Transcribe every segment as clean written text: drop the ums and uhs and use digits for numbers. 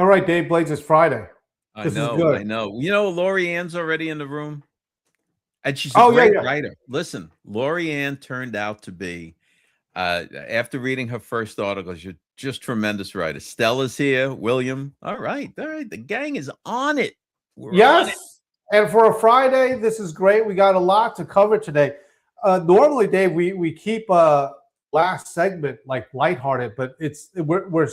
right, Dave Blades, it's Friday. This is good. I know. You know, Lori Ann's already in the room. And she's a great writer. Listen, Lori Ann turned out to be, after reading her first article, she's just tremendous writer. Stella's here. William. All right. The gang is on it. We're on it. And for a Friday, this is great. We got a lot to cover today. Normally, Dave, we keep last segment like lighthearted, but we're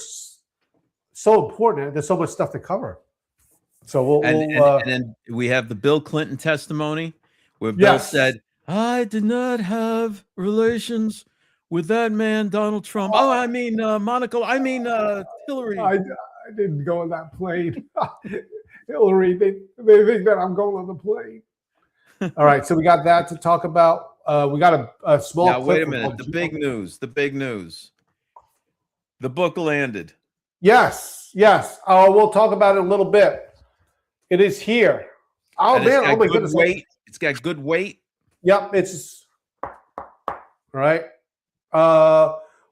so important. There's so much stuff to cover. So and then we have the Bill Clinton testimony where Bill said, "I did not have relations with that man, Donald Trump." Oh, I mean, Monica. I mean, Hillary. I didn't go on that plane. Hillary, they think that I'm going on the plane. All right, so we got that to talk about. We got a small. Now, wait a minute. The big news. The big news. The book landed. Yes. We'll talk about it in a little bit. It is here. Oh, man. Oh, my goodness. It's got good weight. Yep. It's all right.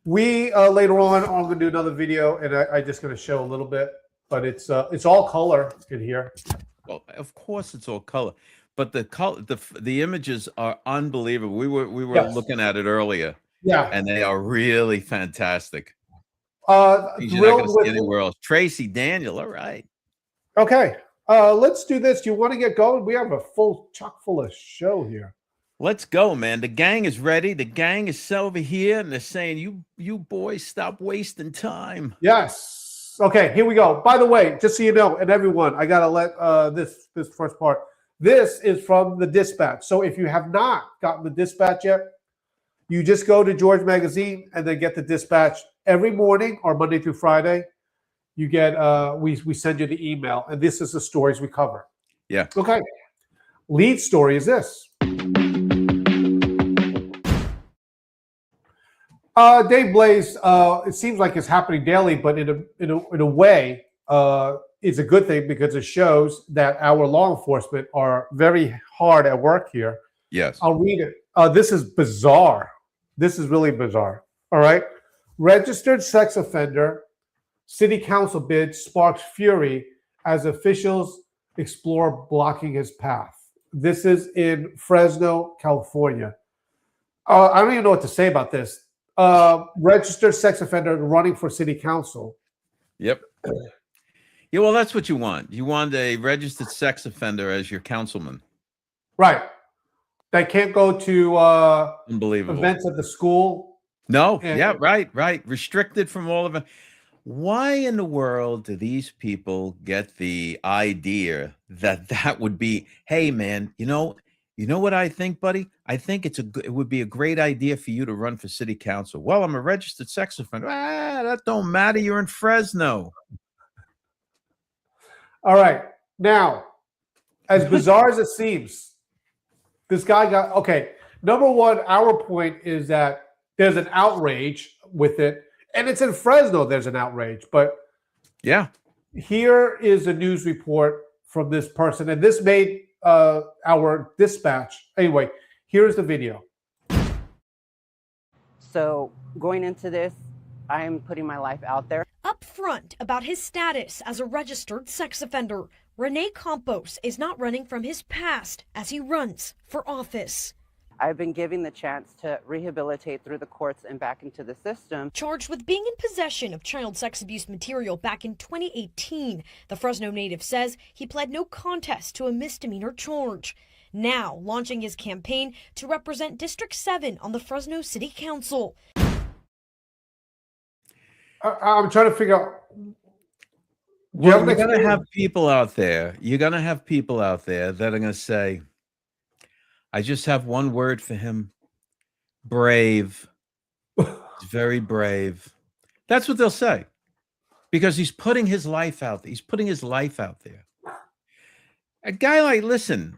We later on, I'm going to do another video, and I'm just going to show a little bit, but it's all color in here. Well, of course it's all color, but the images are unbelievable. We were looking at it earlier. Yeah. And they are really fantastic. You're not going to see anywhere else. Tracy Daniel. All right. Okay. Let's do this. Do you want to get going? We have a chock full of show here. Let's go, man. The gang is ready. The gang is over here, and they're saying, you boys, stop wasting time. Yes. Okay, here we go. By the way, just so you know, and everyone, I got to let this first part. This is from the Dispatch. So if you have not gotten the Dispatch yet, you just go to George Magazine and then get the Dispatch every morning or Monday through Friday. You get we send you the email, and this is the stories we cover. Yeah. Okay. Lead story is this. Dave Blaze, it seems like it's happening daily, but in a way, it's a good thing because it shows that our law enforcement are very hard at work here. Yes. I'll read it. This is bizarre. This is really bizarre. All right. Registered sex offender. City council bid sparks fury as officials explore blocking his path. This is in Fresno, California. I don't even know what to say about this. Registered sex offender running for city council. Yep. Yeah, well, that's what you want. You want a registered sex offender as your councilman. Right. They can't go to unbelievable events at the school. No. Yeah, right. Restricted from all of it. Why in the world do these people get the idea that would be, hey, man, you know what I think, buddy? I think it would be a great idea for you to run for city council. Well, I'm a registered sex offender. That don't matter. You're in Fresno. All right. Now, as bizarre as it seems, this guy got, okay, number one, our point is that there's an outrage with it. And it's in Fresno, there's an outrage. But yeah, here is a news report from this person. And this made our Dispatch. Anyway, here's the video. So going into this, I am putting my life out there. Up front about his status as a registered sex offender, Rene Campos is not running from his past as he runs for office. I've been given the chance to rehabilitate through the courts and back into the system. Charged with being in possession of child sex abuse material back in 2018, the Fresno native says he pled no contest to a misdemeanor charge. Now launching his campaign to represent District 7 on the Fresno City Council. I'm trying to figure out. Well, you're going to have people out there. You're going to have people out there that are going to say, I just have one word for him. Brave. He's very brave. That's what they'll say. Because he's putting his life out there. He's putting his life out there. A guy like, listen.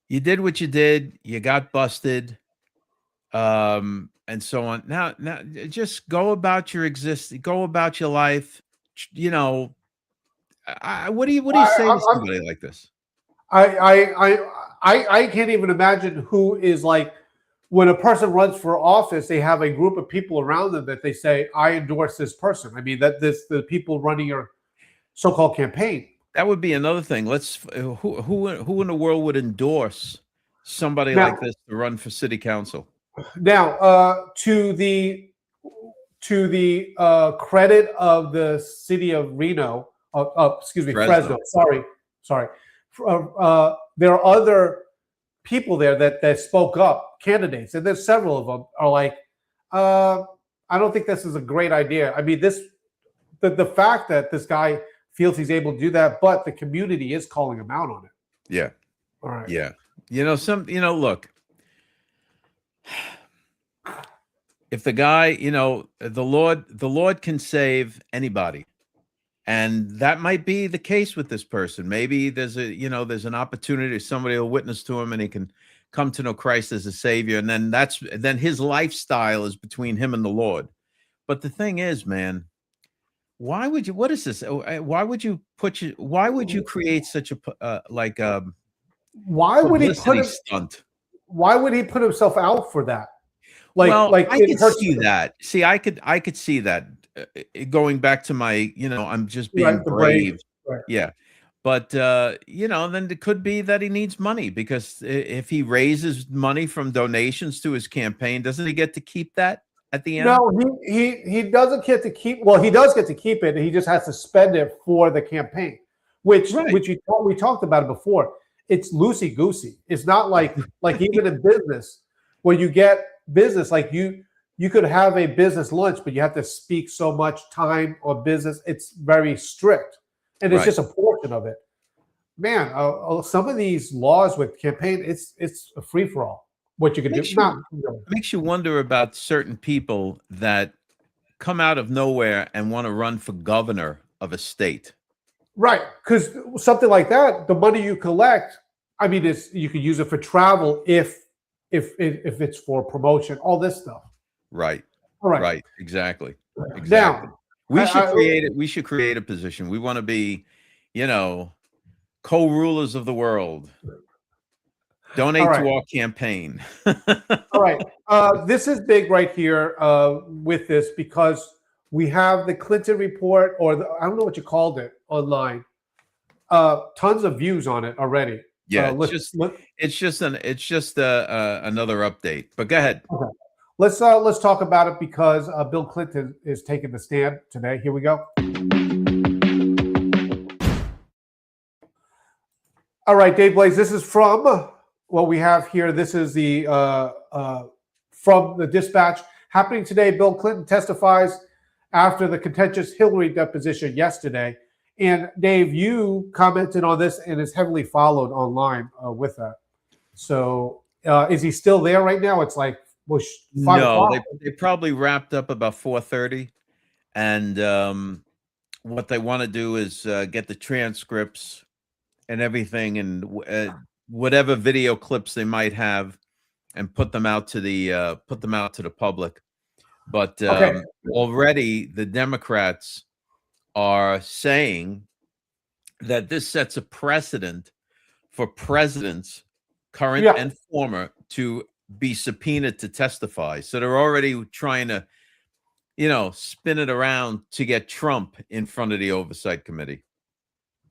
You did what you did. You got busted. And so on. Now just go about your go about your life. You know, what do you say to somebody like this? I can't even imagine who is like when a person runs for office, they have a group of people around them that they say, I endorse this person. I mean, the people running your so-called campaign. That would be another thing. Who in the world would endorse somebody Now, like this to run for city council? Now, to the credit of the city of Reno, Fresno. Sorry. There are other people there that spoke up, candidates, and there's several of them are like, I don't think this is a great idea. I mean, the fact that this guy feels he's able to do that, but the community is calling him out on it. Yeah. All right. Yeah. Look, if the guy, the Lord can save anybody. And that might be the case with this person. Maybe there's an opportunity, somebody will witness to him and he can come to know Christ as a savior. And then his lifestyle is between him and the Lord. But the thing is, man, why would you create such a why would he put stunt? Why would he put himself out for that? I could see that. See, I could see that going back to my, I'm just being brave. Right. Yeah. But, then it could be that he needs money, because if he raises money from donations to his campaign, doesn't he get to keep that at the end? No, he doesn't get to keep. Well, he does get to keep it. He just has to spend it for the campaign, which we talked about it before. It's loosey goosey. It's not like even in business, when you get business, like you could have a business lunch, but you have to speak so much time on business. It's very strict, and it's just a portion of it. Man, some of these laws with campaign, it's a free for all. What you can do, makes you wonder about certain people that come out of nowhere and want to run for governor of a state. Right, because something like that, the money you collect, I mean, you could use it for travel if it's for promotion, all this stuff. Right. All right. Right. Exactly. Now, we should create a position. We want to be, co-rulers of the world. Donate to our campaign. All right. This is big right here with this, because we have the Clinton report, or I don't know what you called it online. Tons of views on it already. Yeah, it's just another update. But go ahead. Okay. Let's talk about it, because Bill Clinton is taking the stand today. Here we go. All right, Dave Blaze. This is from what we have here. This is the from the Dispatch. Happening today, Bill Clinton testifies after the contentious Hillary deposition yesterday. And Dave, you commented on this, and is heavily followed online with that. So is he still there right now? It's like 5 o'clock. They probably wrapped up about 4:30. And what they want to do is get the transcripts and everything, and whatever video clips they might have, and put them out to the public. But already the Democrats are saying that this sets a precedent for presidents, current and former, to be subpoenaed to testify. So they're already trying to, spin it around to get Trump in front of the Oversight Committee.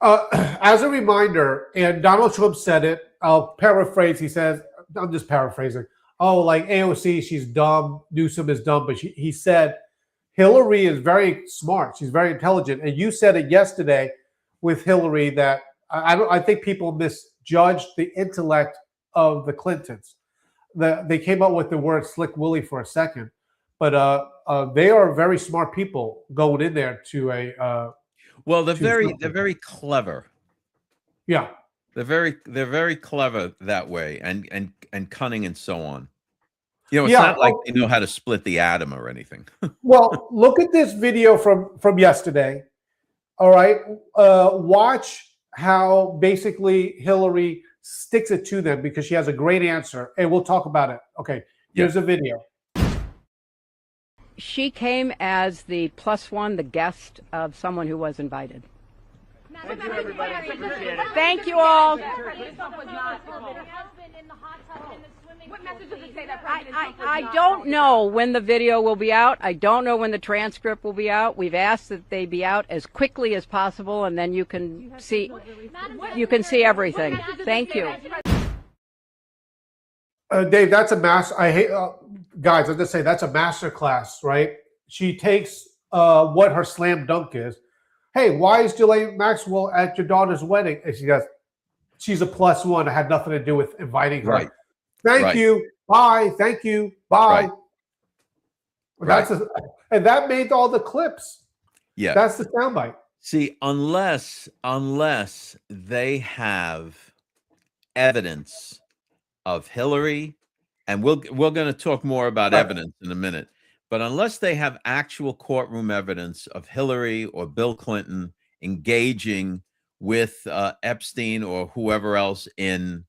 As a reminder, and Donald Trump said it, I'll paraphrase. He says, I'm just paraphrasing. Oh, like AOC, she's dumb. Newsom is dumb. But he said, Hillary is very smart. She's very intelligent. And you said it yesterday with Hillary that I think people misjudged the intellect of the Clintons. They came up with the word Slick Willie for a second, but they are very smart people going in there to a. Well, they're very clever. Yeah, they're very clever that way, and cunning and so on. It's not like they know how to split the atom or anything. Well, look at this video from yesterday. All right, watch how basically Hillary sticks it to them, because she has a great answer, and we'll talk about it. Okay, here's a video. She came as the +1, the guest of someone who was invited. Thank you, everybody. Appreciate it. Thank you all. Her husband in the hot tub in the swimming What message does it say that I don't know when the video will be out. I don't know when the transcript will be out. We've asked that they be out as quickly as possible, and then you can see everything. Thank you. Dave, that's a I hate guys. I'm just saying that's a master class, right? She takes what her slam dunk is. Hey, why is Ghislaine Maxwell at your daughter's wedding? And she goes, she's a +1. It had nothing to do with inviting her. Right. Thank you. Bye. Thank you. Bye. Right. And that made all the clips. Yeah. That's the soundbite. See, unless they have evidence of Hillary, and we're going to talk more about evidence in a minute, but unless they have actual courtroom evidence of Hillary or Bill Clinton engaging with Epstein or whoever else in,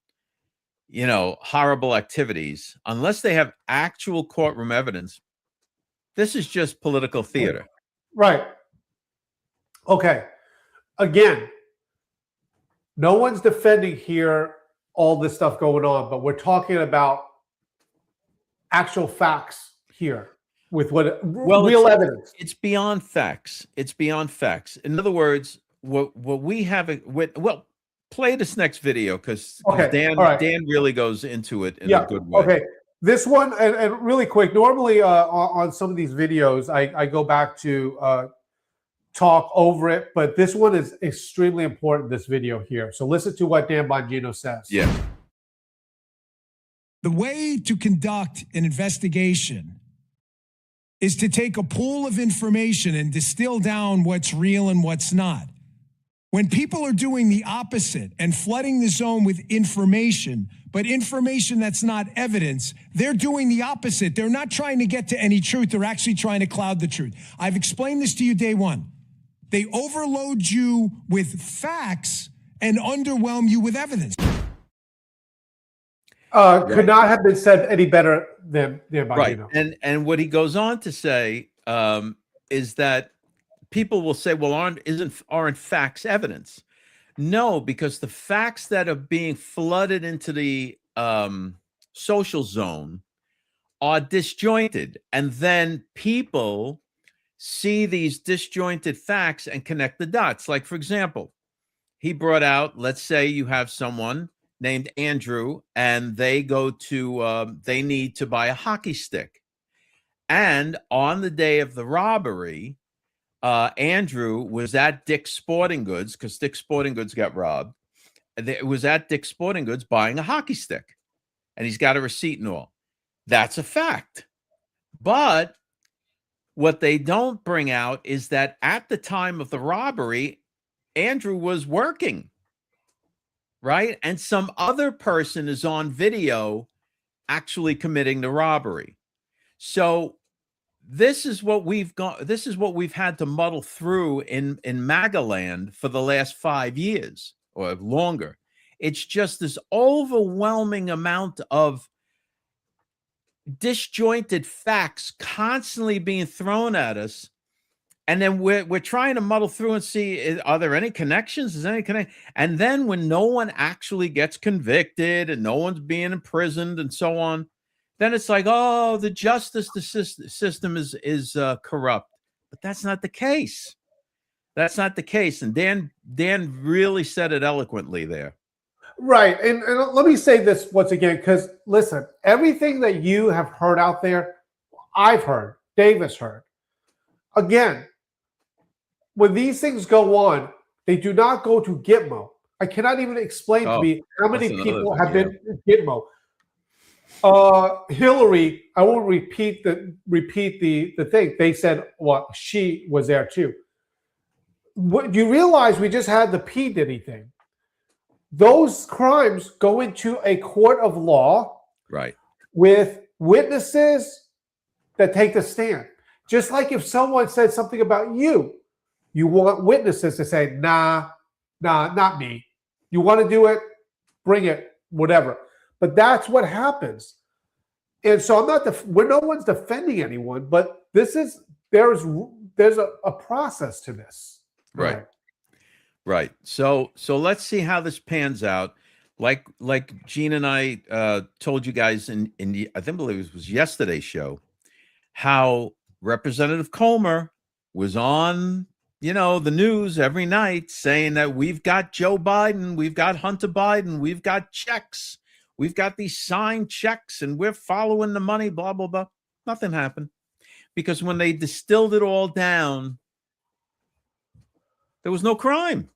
horrible activities, unless they have actual courtroom evidence, this is just political theater. Right. Okay. Again, no one's defending here all this stuff going on, but we're talking about actual facts here with real evidence. It's beyond facts. It's beyond facts. In other words, what we have, play this next video because Dan really goes into it in a good way. Okay. This one, and really quick, normally on some of these videos, I go back to talk over it, but this one is extremely important, this video here. So listen to what Dan Bongino says. Yeah. The way to conduct an investigation is to take a pool of information and distill down what's real and what's not. When people are doing the opposite and flooding the zone with information, but information that's not evidence, they're doing the opposite. They're not trying to get to any truth. They're actually trying to cloud the truth. I've explained this to you day one. They overload you with facts and underwhelm you with evidence. Could not have been said any better than Bongino. Right. And what he goes on to say is that people will say, well, aren't facts evidence? No, because the facts that are being flooded into the social zone are disjointed. And then people see these disjointed facts and connect the dots. Like, for example, he brought out, let's say you have someone named Andrew and they go to, they need to buy a hockey stick. And on the day of the robbery, Andrew was at Dick's Sporting Goods because Dick's Sporting Goods got robbed. It was at Dick's Sporting Goods buying a hockey stick. And he's got a receipt and all. That's a fact. But what they don't bring out is that at the time of the robbery, Andrew was working, right? And some other person is on video actually committing the robbery. So this is what we've got. This is what we've had to muddle through in MAGA land for the last 5 years or longer. It's just this overwhelming amount of disjointed facts constantly being thrown at us, and then we're trying to muddle through and see, are there any connections? Is there any connection? And then when no one actually gets convicted and no one's being imprisoned and so on, then it's like, oh, the justice system is corrupt. But that's not the case. That's not the case. And Dan really said it eloquently there. Right. And let me say this once again, because listen, everything that you have heard out there, I've heard, Davis heard. Again, when these things go on, they do not go to Gitmo. I cannot even explain to me how many people have been Gitmo. Hillary, I won't repeat the thing. They said, well, she was there too. Do you realize we just had the P. Diddy thing? Those crimes go into a court of law, right, with witnesses that take the stand. Just like if someone said something about you, you want witnesses to say, nah, not me. You want to do it, bring it, whatever. But that's what happens. And so I'm not no one's defending anyone, but there's a process to this. Right. So let's see how this pans out. like Gene and I told you guys in the, I think believe it was yesterday's show, how Representative Comer was on, the news every night saying that we've got Joe Biden, we've got Hunter Biden, we've got checks, we've got these signed checks, and we're following the money, blah, blah, blah. Nothing happened. Because when they distilled it all down, there was no crime.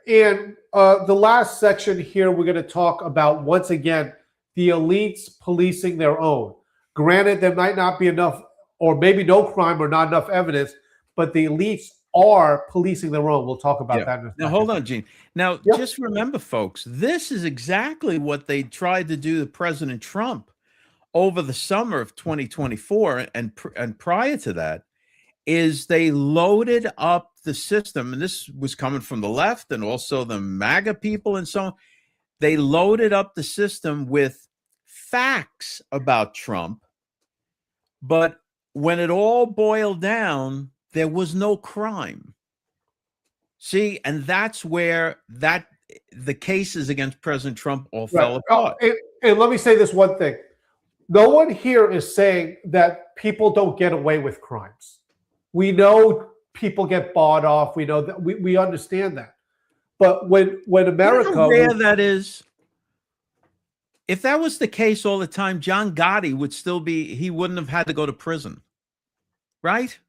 And the last section here, we're going to talk about, once again, the elites policing their own. Granted, there might not be enough, or maybe no crime or not enough evidence, but the elites are policing their own. We'll talk about that in a second. Now, hold on, Gene. Now, just remember, folks, this is exactly what they tried to do to President Trump over the summer of 2024 and prior to that. Is they loaded up the system, and this was coming from the left and also the MAGA people and so on. They loaded up the system with facts about Trump, but when it all boiled down, there was no crime. See, and that's where the cases against President Trump all fell apart. And let me say this one thing. No one here is saying that people don't get away with crimes. We know people get bought off. We know that we understand that. But when America, you know how rare that is. If that was the case all the time, John Gotti would still be. He wouldn't have had to go to prison, right?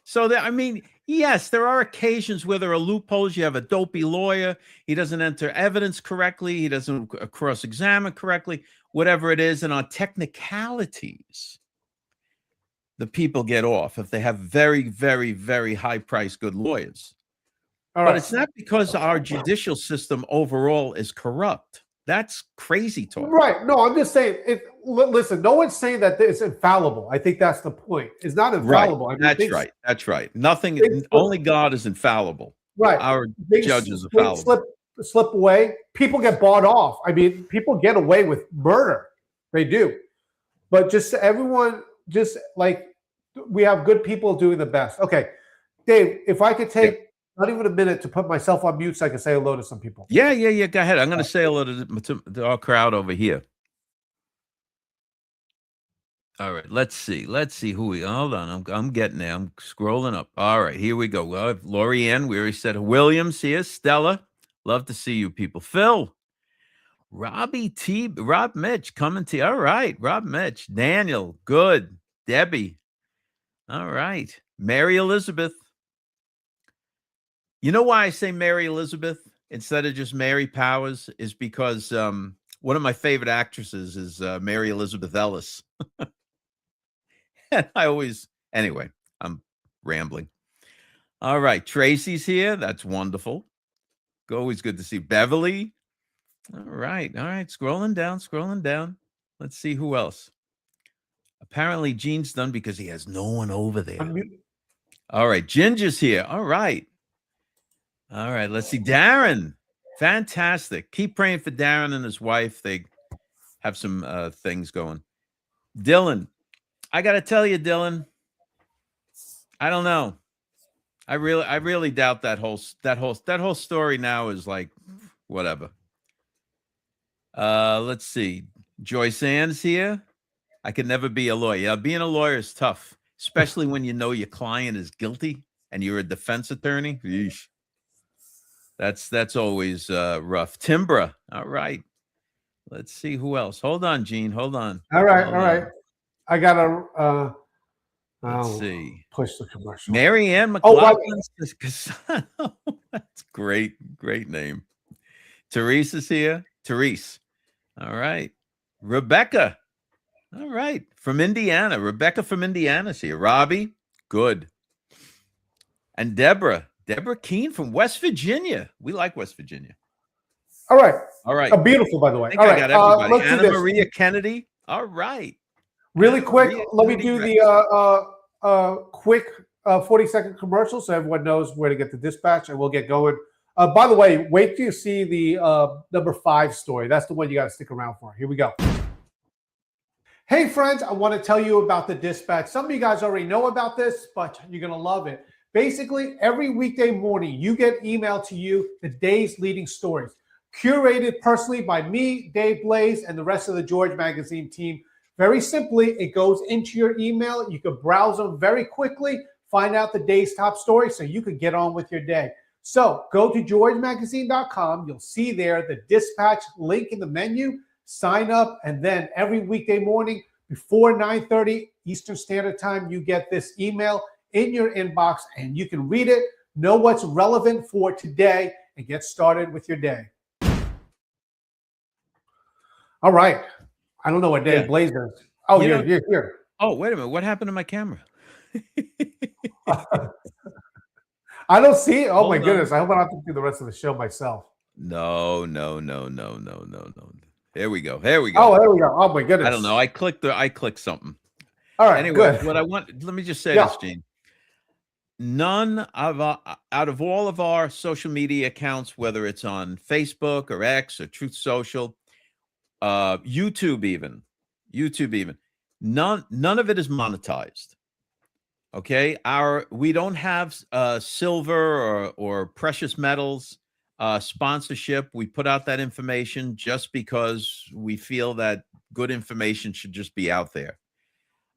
So that, I mean, yes, there are occasions where there are loopholes. You have a dopey lawyer. He doesn't enter evidence correctly. He doesn't cross-examine correctly. Whatever it is, and on technicalities, the people get off if they have very, very, very high-priced good lawyers. But it's not because our judicial system overall is corrupt. That's crazy talk. Right. No, I'm just saying, listen, no one's saying that it's infallible. I think that's the point. It's not infallible. Right. I mean, That's right. Nothing, only God is infallible. Right. Our judges are fallible. Slip away. People get bought off. I mean, people get away with murder. They do. But just everyone, just like, we have good people doing the best. Okay, Dave, if I could take not even a minute to put myself on mute so I can say hello to some people. Yeah. Go ahead. I'm going to say hello to our crowd over here. All right. Let's see who we. Hold on. I'm getting there. I'm scrolling up. All right. Here we go. Well, I have Lori Ann. We already said Williams here. Stella. Love to see you people. Phil. Robbie T. Rob Mitch coming to you. All right. Rob Mitch. Daniel. Good. Debbie. All right. Mary Elizabeth. You know why I say Mary Elizabeth instead of just Mary Powers is because one of my favorite actresses is Mary Elizabeth Ellis. And anyway, I'm rambling. All right. Tracy's here. That's wonderful. Always good to see Beverly. All right. Scrolling down. Let's see who else. Apparently Gene's done because he has no one over there. All right. Ginger's here. All right. Let's see. Darren. Fantastic. Keep praying for Darren and his wife. They have some things going. Dylan. I got to tell you, Dylan, I don't know. I really doubt that whole story now is like whatever. Let's see. Joyce Ann's here. I could never be a lawyer. Yeah, being a lawyer is tough, especially when you know your client is guilty and you're a defense attorney. Yeesh. That's always rough. Timbra. All right. Let's see who else. Hold on, Gene. Hold on. All right. I gotta let's see. Push the commercial. Mary Ann McLaughlin. That's great name. Therese is here. Therese. All right. Rebecca. All right. From Indiana. Rebecca from Indiana's here. Robbie. Good. And Deborah Keene from West Virginia. We like West Virginia. All right. Beautiful, by the way. I got everybody. Anna Maria Kennedy. All right. Really quick, let me do the quick 40-second commercial so everyone knows where to get the dispatch, and we'll get going. By the way, wait till you see the number 5 story. That's the one you got to stick around for. Here we go. Hey, friends, I want to tell you about the dispatch. Some of you guys already know about this, but you're going to love it. Basically, every weekday morning, you get emailed to you the day's leading stories. curated personally by me, Dave Blaze, and the rest of the George Magazine team. Very simply, it goes into your email. You can browse them very quickly, find out the day's top story so you can get on with your day. So go to georgemagazine.com. You'll see there the dispatch link in the menu. Sign up, and then every weekday morning before 9:30 Eastern Standard Time, you get this email in your inbox, and you can read it, know what's relevant for today, and get started with your day. All right. I don't know what Dave Blaze is. Oh, you're here. Oh, wait a minute. What happened to my camera? I don't see it. Oh, Hold my on. goodness. I hope I don't have to do the rest of the show myself. No. Here we go. Here we go. Oh, there we go. Oh, my goodness. I don't know. I clicked something. All right, Anyway, good. what I want, let me just say this, Gene. None of out of all of our social media accounts, whether it's on Facebook or X or Truth Social, YouTube even, none of it is monetized. Okay, we don't have silver or precious metals sponsorship. We put out that information just because we feel that good information should just be out there.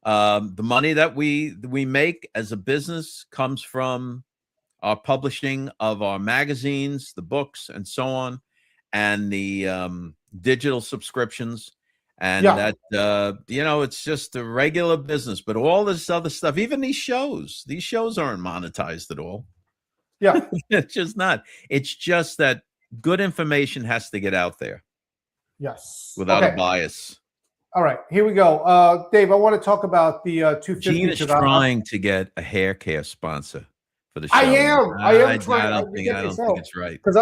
The money that we make as a business comes from our publishing of our magazines, the books, and so on, and the digital subscriptions. And that, it's just a regular business. But all this other stuff, even these shows aren't monetized at all. Yeah. It's just not. It's just that good information has to get out there. Yes. Without a bias. All right, here we go. Dave, I want to talk about the 250. Gene is trying to get a hair care sponsor for the show. I am trying. I don't think it's right. Because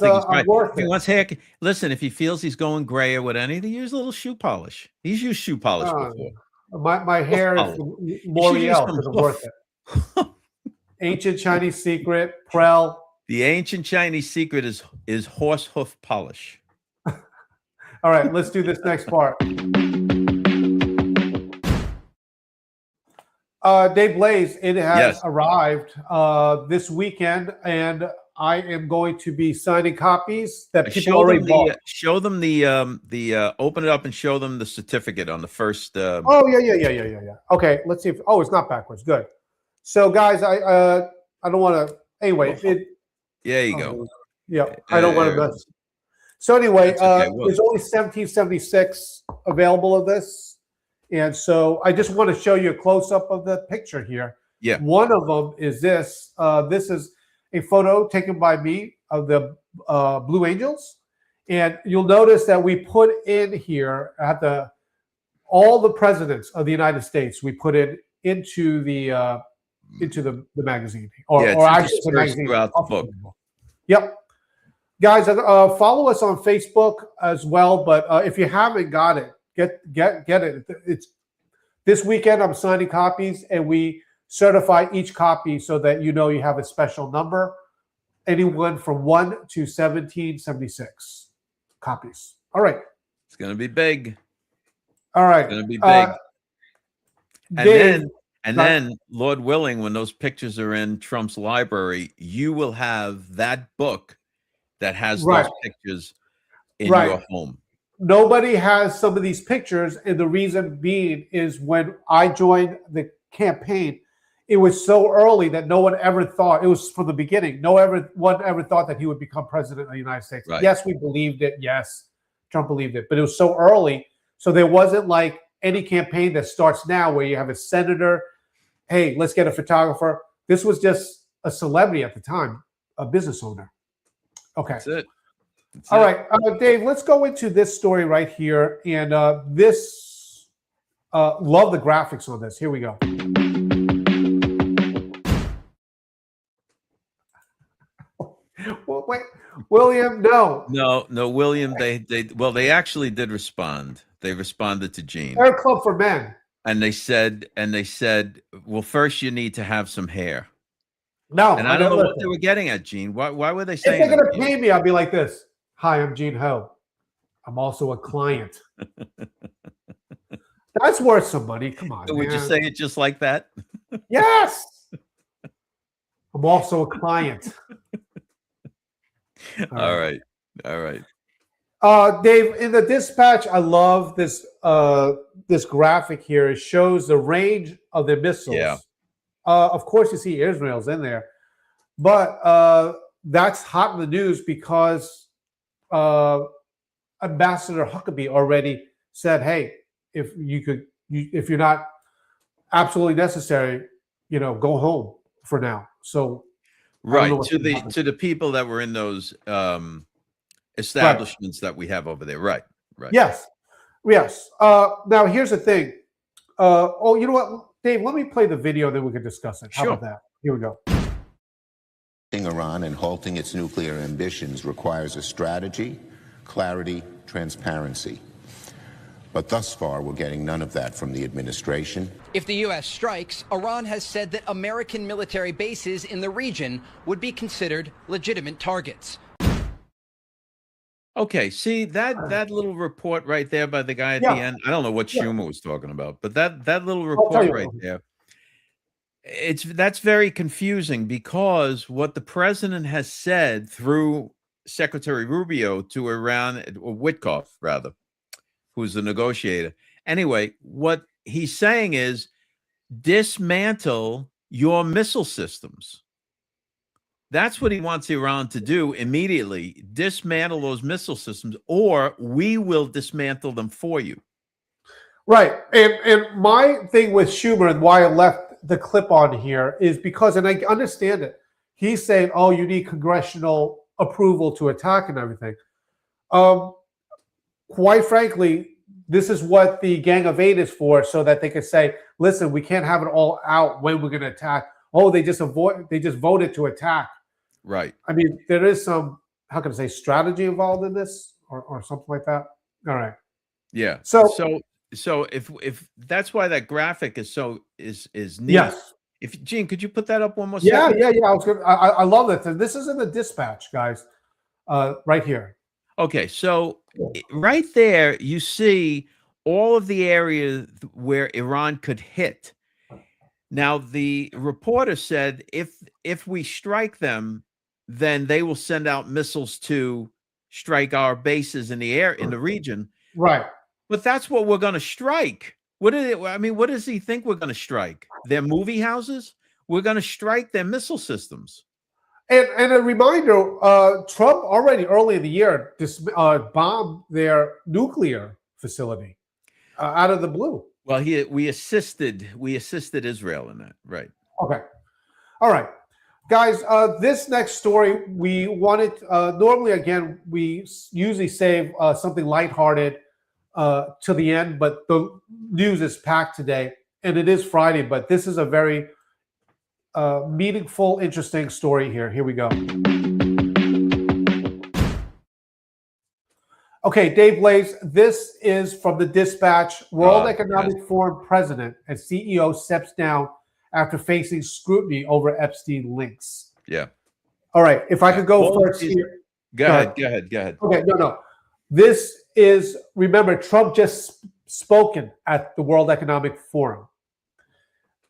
I'm worth it. He wants hair. Listen, if he feels he's going gray or what, anything, use a little shoe polish. He's used shoe polish before. My hair is L'Oreal because I'm worth it. Ancient Chinese secret, Prel. The ancient Chinese secret is horse hoof polish. All right, let's do this next part. Dave Blaze, it has arrived this weekend, and I am going to be signing copies that people already bought. Show them the open it up and show them the certificate on the first. Oh yeah. Okay, let's see if. Oh, it's not backwards. Good. So, guys, I don't want to. Anyway, there you go. Yeah, I don't want to mess. So anyway, there's only 1776 available of this. And so I just want to show you a close-up of the picture here. Yeah. One of them is this. This is a photo taken by me of the Blue Angels. And you'll notice that we put in here at all the presidents of the United States, we put it into the magazine. Or actually the magazine throughout the book. Yep. Guys, follow us on Facebook as well. But if you haven't got it, get it. It's this weekend. I'm signing copies, and we certify each copy so that you know you have a special number. Anyone from 1 to 1776 copies. All right. It's gonna be big. All right. It's gonna be big. And then, Lord willing, when those pictures are in Trump's library, you will have that book that has those pictures in your home. Nobody has some of these pictures, and the reason being is when I joined the campaign, it was so early that no one ever thought, it was from the beginning, one ever thought that he would become president of the United States. Right. Yes, we believed it. Yes, Trump believed it, but it was so early. So there wasn't like any campaign that starts now where you have a senator, hey, let's get a photographer. This was just a celebrity at the time, a business owner. Okay. That's it. All right, Dave, let's go into this story right here. And love the graphics on this. Here we go. Well, wait, William, no, William. They actually did respond. They responded to Gene. Hair Club for Men. And they said, well, first you need to have some hair. No, and I don't know what they were getting at, Gene. Why were they saying? If they're going to pay me, I'll be like this. Hi, I'm Gene Ho. I'm also a client. That's worth some money. Come on. Would you say it just like that? Yes. I'm also a client. All right. Dave, in the dispatch, I love this this graphic here. It shows the range of the missiles. Yeah. Of course, you see Israel's in there, but that's hot in the news because Ambassador Huckabee already said, "Hey, if if you're not absolutely necessary, go home for now." So, right, to the people that were in those establishments that we have over there. Right. Yes. Now here's the thing. You know what, Dave? Let me play the video, then we can discuss it. How Sure. about that? Here we go. Iran and halting its nuclear ambitions requires a strategy, clarity, transparency. But thus far, we're getting none of that from the administration. If the U.S. strikes, Iran has said that American military bases in the region would be considered legitimate targets. Okay, see that little report right there by the guy at the end. I don't know what Schumer was talking about, but that little report right there, that's very confusing because what the president has said through Secretary Rubio to Iran, or Witkoff rather, who's the negotiator. Anyway, what he's saying is dismantle your missile systems. That's what he wants Iran to do immediately. Dismantle those missile systems, or we will dismantle them for you. Right. And my thing with Schumer and why I left the clip on here is because, and I understand it, he's saying, oh, you need congressional approval to attack and everything. Quite frankly, this is what the Gang of Eight is for, so that they can say, listen, we can't have it all out when we're going to attack. Oh, they just voted to attack. Right. I mean, there is some, how can I say, strategy involved in this or something like that. All right. Yeah. So if that's why that graphic is neat. Yes. If Gene, could you put that up one more Yeah, second? yeah. I love it. This is in the dispatch, guys. Right here. Okay, so right there you see all of the areas where Iran could hit. Now, the reporter said if we strike them, then they will send out missiles to strike our bases in the air in the region. Right. But that's what we're going to strike. What does he think we're going to strike? Their movie houses? We're going to strike their missile systems. And a reminder, Trump already early in the year bombed their nuclear facility out of the blue. Well, we assisted Israel in that, right? Okay. All right. Guys, this next story, we wanted, normally, again, we usually save something lighthearted to the end, but the news is packed today, and it is Friday, but this is a very meaningful, interesting story here. Here we go. Okay, Dave Blaze, this is from the Dispatch. World Economic Forum president and CEO steps down after facing scrutiny over Epstein links. Yeah. All right, if I could go first here. Go ahead. Okay, no. This is, remember, Trump just spoken at the World Economic Forum.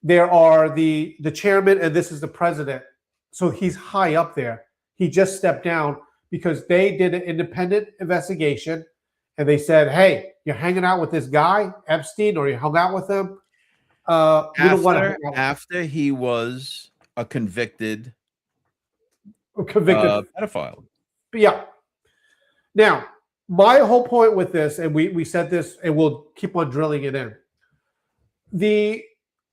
There are the chairman, and this is the president. So he's high up there. He just stepped down because they did an independent investigation, and they said, hey, you're hanging out with this guy, Epstein, or you hung out with him. After he was a convicted pedophile. Yeah. Now, my whole point with this, and we said this, and we'll keep on drilling it in. The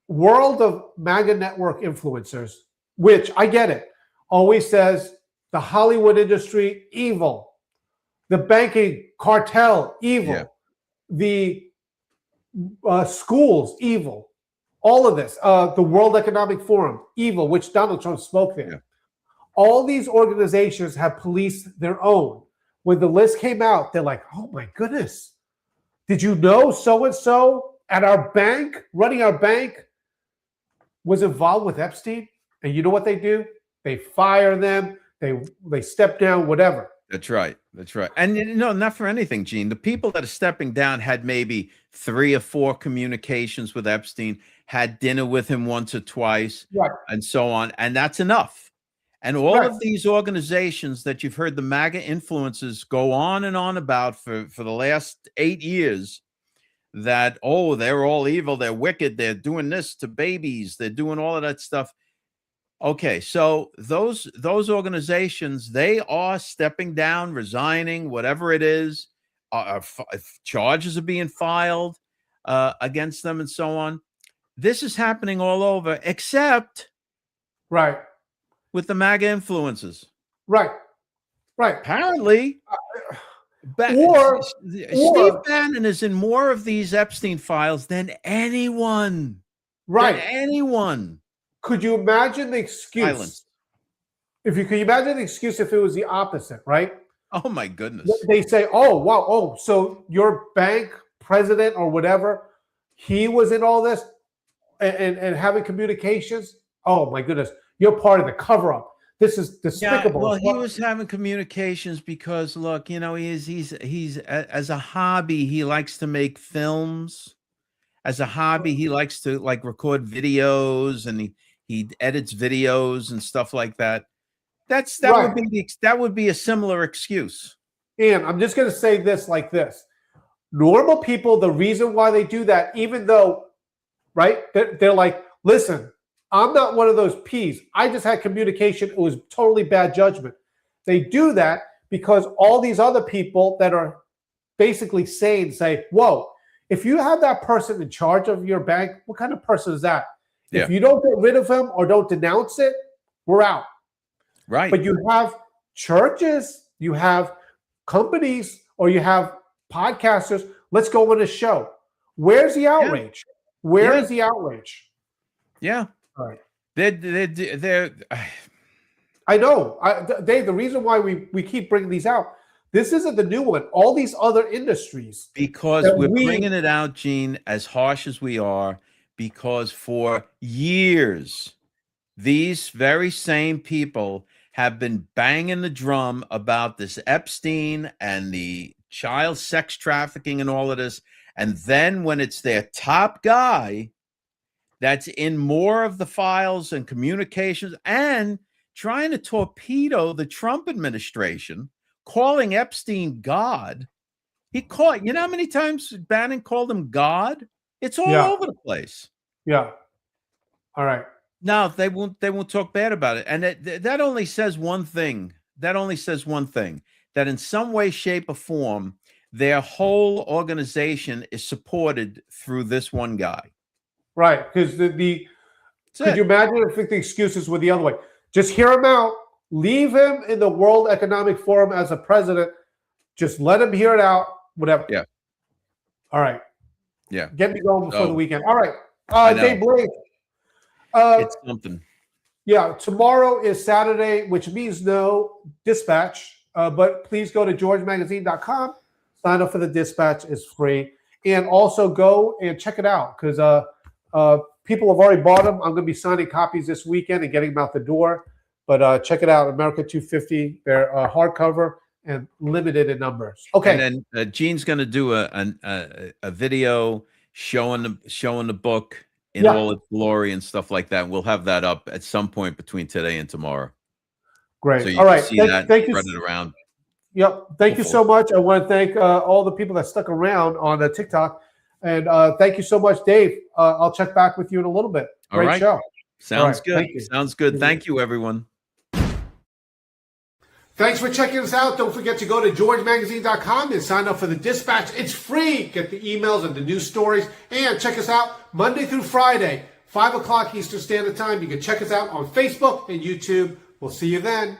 world of MAGA network influencers, which I get it, always says the Hollywood industry, evil. The banking cartel, evil. Yeah. The schools, evil. All of this. The World Economic Forum, evil, which Donald Trump spoke there. Yeah. All these organizations have policed their own. When the list came out, they're like, oh my goodness. Did you know so-and-so at our bank, running our bank, was involved with Epstein? And you know what they do? They fire them. They step down, whatever. That's right. And not for anything, Gene. The people that are stepping down had maybe 3 or 4 communications with Epstein, had dinner with him once or twice, right, and so on. And that's enough. And all Right. of these organizations that you've heard the MAGA influencers go on and on about for the last 8 years, that, oh, they're all evil, they're wicked, they're doing this to babies, they're doing all of that stuff. Okay, so those organizations, they are stepping down, resigning, whatever it is. Charges are being filed against them and so on. This is happening all over, except Right. with the MAGA influences. Right. Right. Apparently, Steve Bannon is in more of these Epstein files than anyone. Right. Than anyone. Could you imagine the excuse? Silence. If you could imagine the excuse if it was the opposite, right? Oh my goodness. They say, "Oh, wow, oh, so your bank president or whatever, he was in all this and having communications. Oh my goodness, you're part of the cover-up. This is despicable." Yeah, well, he was having communications because, look, you know, he's as a hobby, he likes to make films. As a hobby, he likes to like record videos, and he edits videos and stuff like that. That would be a similar excuse. And I'm just going to say this like this. Normal people, the reason why they do that, even though, right, they're like, listen, I'm not one of those peas. I just had communication. It was totally bad judgment. They do that because all these other people that are basically sane say, whoa, if you have that person in charge of your bank, what kind of person is that? Yeah. If you don't get rid of him or don't denounce it, we're out. Right. But you have churches, you have companies, or you have podcasters. Let's go on a show. Where's the outrage? Where is the outrage? Yeah. All right. They're I know. Dave, the reason why we keep bringing these out, this isn't the new one. All these other industries. Because we're bringing it out, Gene, as harsh as we are, because for years, these very same people have been banging the drum about this Epstein and the child sex trafficking and all of this. And then when it's their top guy that's in more of the files and communications and trying to torpedo the Trump administration, calling Epstein God. You know how many times Bannon called him God? It's all over the place. Yeah. All right. No, they won't talk bad about it. And that only says one thing. That in some way, shape, or form, their whole organization is supported through this one guy. Right. Because could you imagine if the excuses were the other way? Just hear him out. Leave him in the World Economic Forum as a president. Just let him hear it out. Whatever. Yeah. All right. Yeah. Get me going before the weekend. All right. Dave Blake. It's something. Yeah. Tomorrow is Saturday, which means no dispatch. But please go to georgemagazine.com. Sign up for the dispatch. It's free. And also go and check it out because people have already bought them. I'm going to be signing copies this weekend and getting them out the door. But check it out, America 250. They're hardcover and limited in numbers. Okay. And then Gene's going to do a video showing the book in all its glory and stuff like that. We'll have that up at some point between today and tomorrow. Great. So you all can right. see that thank you. spread it around. Yep. Thank you so much. I want to thank all the people that stuck around on the TikTok. And thank you so much, Dave. I'll check back with you in a little bit. Great show. Sounds good. Sounds good. Thank you, everyone. Thanks for checking us out. Don't forget to go to georgemagazine.com and sign up for the dispatch. It's free. Get the emails and the news stories. And check us out Monday through Friday, 5 o'clock Eastern Standard Time. You can check us out on Facebook and YouTube. We'll see you then.